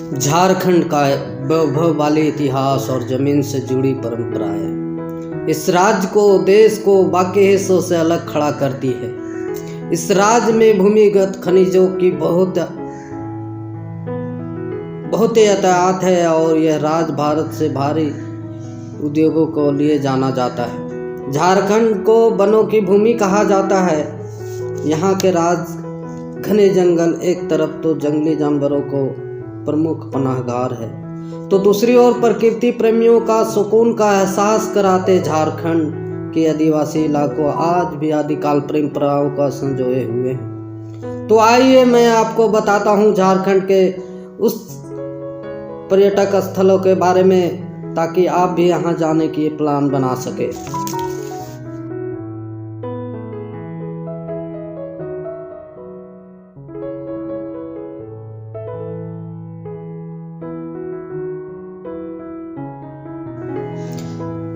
झारखंड का वैभवशाली इतिहास और जमीन से जुड़ी परंपराएं इस राज्य को, देश को बाकी हिस्सों से अलग खड़ा करती है। इस राज्य में भूमिगत खनिजों की बहुत यातायात है और यह राज्य भारत से भारी उद्योगों को लिए जाना जाता है। झारखंड को वनों की भूमि कहा जाता है। यहाँ के राज घने जंगल एक तरफ तो जंगली जानवरों को प्रमुख पनाहगार है, तो दूसरी ओर प्रकृति प्रेमियों का सुकून का एहसास कराते झारखंड के आदिवासी इलाकों आज भी आदिकाल परंपराओं का संजोए हुए हैं। तो आइए मैं आपको बताता हूँ झारखंड के उस पर्यटक स्थलों के बारे में, ताकि आप भी यहाँ जाने की प्लान बना सके।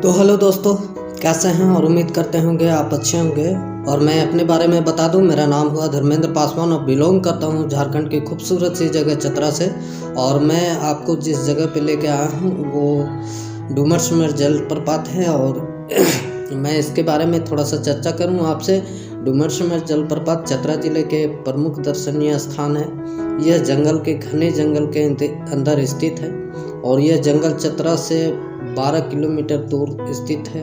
तो हेलो दोस्तों, कैसे हैं और उम्मीद करते होंगे आप अच्छे होंगे। और मैं अपने बारे में बता दूं, मेरा नाम हुआ धर्मेंद्र पासवान और बिलोंग करता हूं झारखंड की खूबसूरत सी जगह चतरा से। और मैं आपको जिस जगह पे लेके आया हूं वो डूमरसमर जलप्रपात है और मैं इसके बारे में थोड़ा सा चर्चा करूं आपसे। डूमरसमर जलप्रपात चतरा जिले के प्रमुख दर्शनीय स्थान है। यह जंगल के घने जंगल के अंदर स्थित है और यह जंगल चतरा से 12 किलोमीटर दूर स्थित है।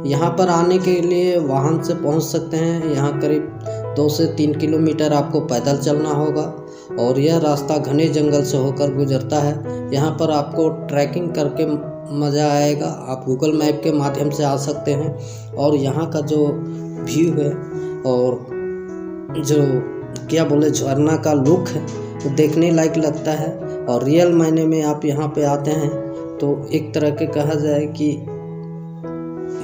यहाँ पर आने के लिए वाहन से पहुँच सकते हैं। यहाँ करीब 2 से 3 किलोमीटर आपको पैदल चलना होगा और यह रास्ता घने जंगल से होकर गुजरता है। यहाँ पर आपको ट्रैकिंग करके मज़ा आएगा। आप गूगल मैप के माध्यम से आ सकते हैं और यहाँ का जो व्यू है और जो क्या बोले झरना का लुक है वो देखने लायक लगता है। और रियल मायने में आप यहाँ पे आते हैं तो एक तरह के कहा जाए कि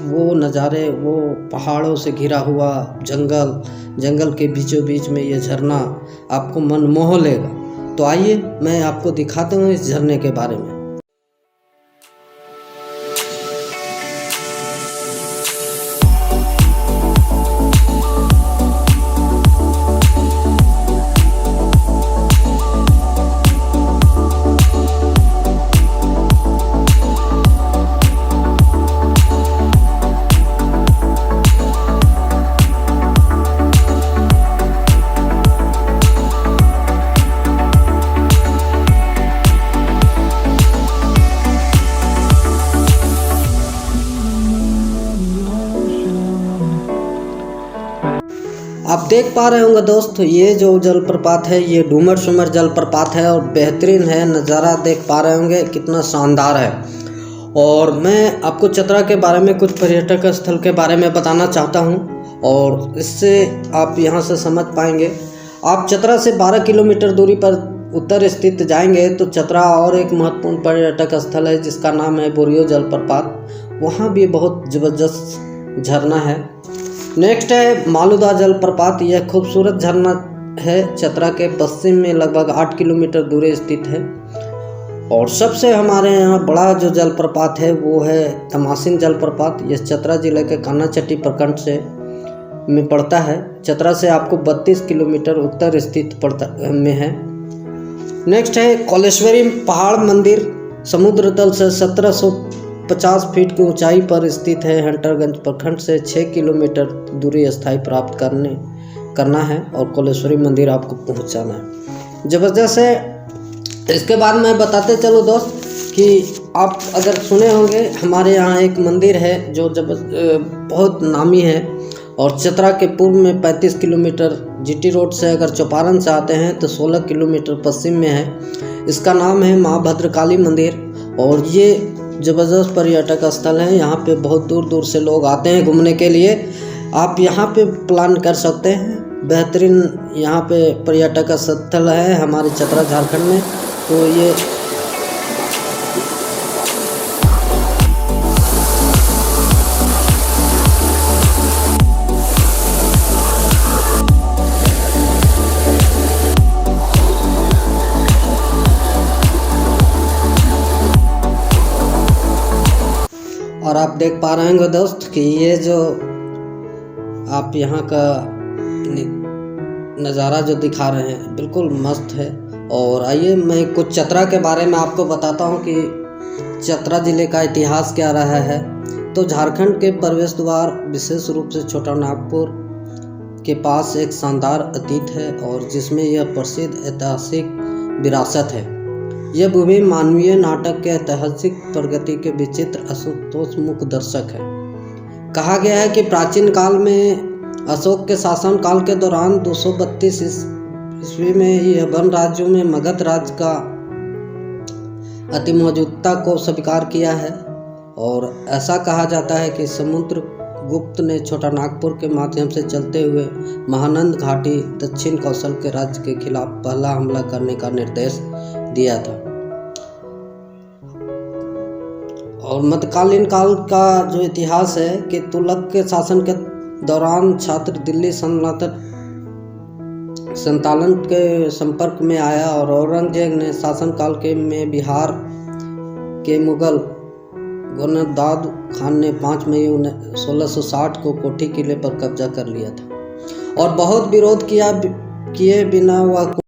वो नज़ारे, वो पहाड़ों से घिरा हुआ जंगल के बीचों बीच में ये झरना आपको मन मोह लेगा। तो आइए मैं आपको दिखाता हूँ इस झरने के बारे में। आप देख पा रहे होंगे दोस्त, ये जो जलप्रपात है ये डूमरसमर जलप्रपात है और बेहतरीन है। नज़ारा देख पा रहे होंगे कितना शानदार है। और मैं आपको चतरा के बारे में, कुछ पर्यटक स्थल के बारे में बताना चाहता हूँ और इससे आप यहाँ से समझ पाएंगे। आप चतरा से 12 किलोमीटर दूरी पर उत्तर स्थित जाएंगे तो चतरा और एक महत्वपूर्ण पर्यटक स्थल है जिसका नाम है बोरियो जलप्रपात। वहाँ भी बहुत ज़बरदस्त झरना है। नेक्स्ट है मालुदा जलप्रपात। यह खूबसूरत झरना है, चतरा के पश्चिम में लगभग 8 किलोमीटर दूर स्थित है। और सबसे हमारे यहाँ बड़ा जो जलप्रपात है वो है तमासिन जलप्रपात। यह चतरा जिले के कानाचट्टी प्रखंड से में पड़ता है। चतरा से आपको 32 किलोमीटर उत्तर स्थित में है। नेक्स्ट है कोलेश्वरी पहाड़ मंदिर। समुद्र तल से 1750 फीट की ऊंचाई पर स्थित है। हंटरगंज प्रखंड से 6 किलोमीटर दूरी स्थायी प्राप्त करना है और कोलेश्वरी मंदिर आपको पहुंचाना है। जबरदस्त है। इसके बाद मैं बताते चलो दोस्त कि आप अगर सुने होंगे हमारे यहाँ एक मंदिर है जो बहुत नामी है और चतरा के पूर्व में 35 किलोमीटर जीटी रोड से अगर चौपारण से आते हैं तो 16 किलोमीटर पश्चिम में है। इसका नाम है माँ भद्रकाली मंदिर और ये ज़बरदस्त पर्यटक स्थल है। यहाँ पे बहुत दूर दूर से लोग आते हैं घूमने के लिए। आप यहाँ पे प्लान कर सकते हैं। बेहतरीन यहाँ पे पर्यटक स्थल है हमारे चतरा झारखंड में। तो ये और आप देख पा रहे होंगे दोस्त कि ये जो आप यहाँ का नज़ारा जो दिखा रहे हैं बिल्कुल मस्त है। और आइए मैं कुछ चतरा के बारे में आपको बताता हूँ कि चतरा ज़िले का इतिहास क्या रहा है। तो झारखंड के प्रवेश द्वार विशेष रूप से छोटा नागपुर के पास एक शानदार अतीत है और जिसमें यह प्रसिद्ध ऐतिहासिक विरासत है। यह भूमि मानवीय नाटक के ऐतिहासिक प्रगति के विचित्र असंतोषमुख दर्शक है। कहा गया है कि प्राचीन काल में अशोक के शासन काल के दौरान 232 ईस्वी में यह वन राज्यों में मगध राज्य का अति मौजूदता को स्वीकार किया है और ऐसा कहा जाता है कि समुद्रगुप्त ने छोटा नागपुर के माध्यम से चलते हुए महानंद घाटी दक्षिण कौशल के राज्य के खिलाफ पहला हमला करने का निर्देश दिया था। और मध्यकालीन काल का जो इतिहास है कि तुगलक के शासन के दौरान छात्र दिल्ली संतालन के संपर्क में आया और औरंगजेब ने शासनकाल में बिहार के मुगल गोनदाद खान ने 5 मई 1660 को कोठी किले पर कब्जा कर लिया था और बहुत विरोध किए बिना वह